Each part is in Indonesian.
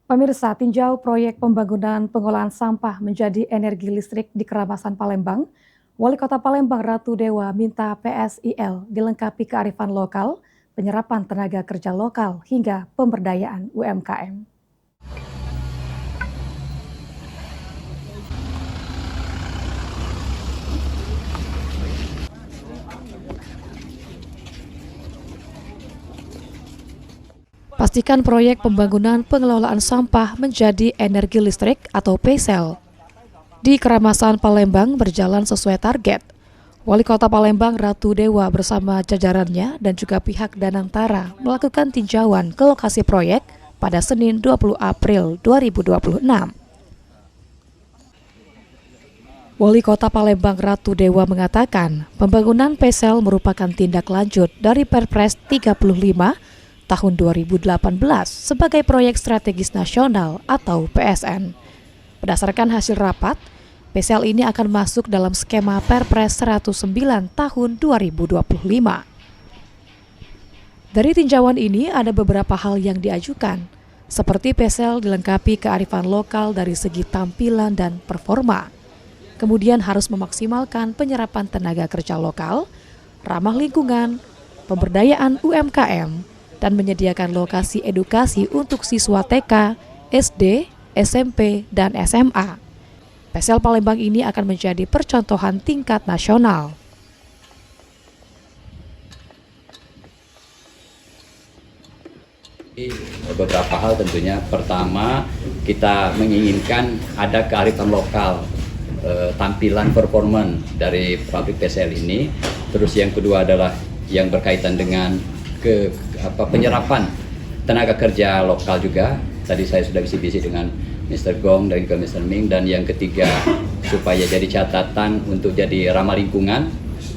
Pemirsa, tinjau proyek pembangunan pengolahan sampah menjadi energi listrik di Keramasan Palembang. Wali Kota Palembang Ratu Dewa minta PSIL dilengkapi kearifan lokal, penyerapan tenaga kerja lokal, hingga pemberdayaan UMKM. Pastikan proyek pembangunan pengelolaan sampah menjadi energi listrik atau PSEL di Keramasan Palembang berjalan sesuai target. Wali Kota Palembang Ratu Dewa bersama jajarannya dan juga pihak Danantara melakukan tinjauan ke lokasi proyek pada Senin 20 April 2026. Wali Kota Palembang Ratu Dewa mengatakan pembangunan PSEL merupakan tindak lanjut dari Perpres 35 tahun 2018 sebagai proyek strategis nasional atau PSN. Berdasarkan hasil rapat, PSEL ini akan masuk dalam skema Perpres 109 tahun 2025. Dari tinjauan ini ada beberapa hal yang diajukan, seperti PSEL dilengkapi kearifan lokal dari segi tampilan dan performa. Kemudian harus memaksimalkan penyerapan tenaga kerja lokal, ramah lingkungan, pemberdayaan UMKM, dan menyediakan lokasi edukasi untuk siswa TK, SD, SMP, dan SMA. PSEL Palembang ini akan menjadi percontohan tingkat nasional. Beberapa hal tentunya. Pertama, kita menginginkan ada kearifan lokal, tampilan performan dari pabrik PSEL ini. Terus yang kedua adalah yang berkaitan dengan penyerapan tenaga kerja lokal juga. Tadi saya sudah bisik-bisik dengan Mr. Gong dan juga Mr. Ming. Dan yang ketiga, supaya jadi catatan untuk jadi ramah lingkungan.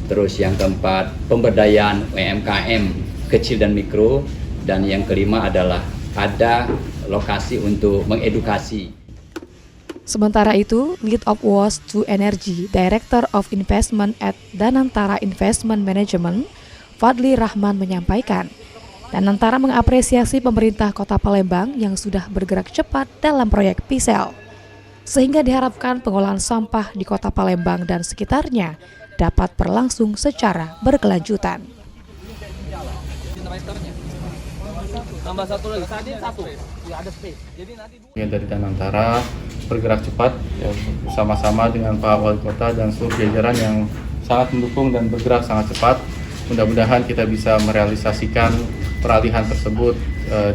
Terus yang keempat, pemberdayaan UMKM kecil dan mikro. Dan yang kelima adalah ada lokasi untuk mengedukasi. Sementara itu, Lead of Waste to Energy, Director of Investment at Danantara Investment Management, Fadli Rahman menyampaikan, Danantara mengapresiasi pemerintah Kota Palembang yang sudah bergerak cepat dalam proyek PSEL, sehingga diharapkan pengolahan sampah di Kota Palembang dan sekitarnya dapat berlangsung secara berkelanjutan. Dari Danantara bergerak cepat ya, bersama-sama dengan Pak Wali Kota dan seluruh jajaran yang sangat mendukung dan bergerak sangat cepat. Mudah-mudahan kita bisa merealisasikan peralihan tersebut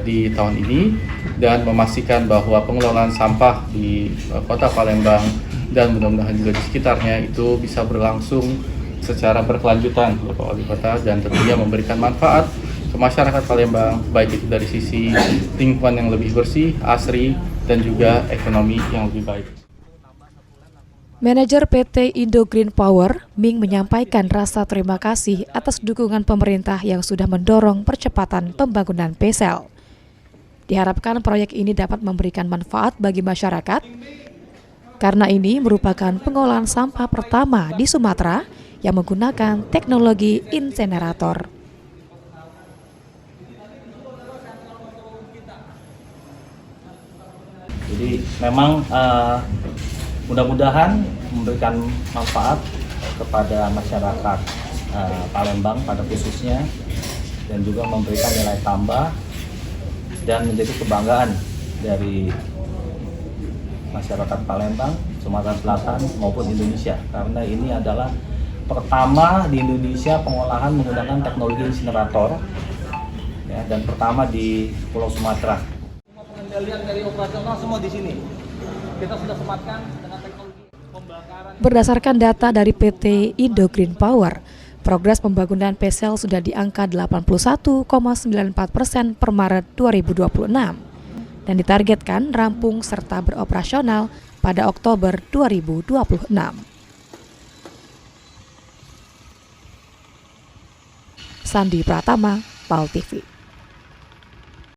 di tahun ini dan memastikan bahwa pengelolaan sampah di Kota Palembang dan mudah-mudahan juga di sekitarnya itu bisa berlangsung secara berkelanjutan oleh Pak Wali Kota dan tentunya memberikan manfaat ke masyarakat Palembang, baik itu dari sisi lingkungan yang lebih bersih, asri, dan juga ekonomi yang lebih baik. Manajer PT Indo Green Power, Ming menyampaikan rasa terima kasih atas dukungan pemerintah yang sudah mendorong percepatan pembangunan PSEL. Diharapkan proyek ini dapat memberikan manfaat bagi masyarakat, karena ini merupakan pengolahan sampah pertama di Sumatera yang menggunakan teknologi insenerator. Jadi memang mudah-mudahan memberikan manfaat kepada masyarakat Palembang pada khususnya dan juga memberikan nilai tambah dan menjadi kebanggaan dari masyarakat Palembang, Sumatera Selatan maupun Indonesia, karena ini adalah pertama di Indonesia pengolahan menggunakan teknologi insinerator ya, dan pertama di Pulau Sumatera. Pengendalian dari operasional semua di sini. Kita sudah sematkan dengan teknologi pembakaran. Berdasarkan data dari PT Indo Green Power, progres pembangunan PSEL sudah di angka 81,94% per Maret 2026 dan ditargetkan rampung serta beroperasional pada Oktober 2026. Sandi Pratama, PAL TV.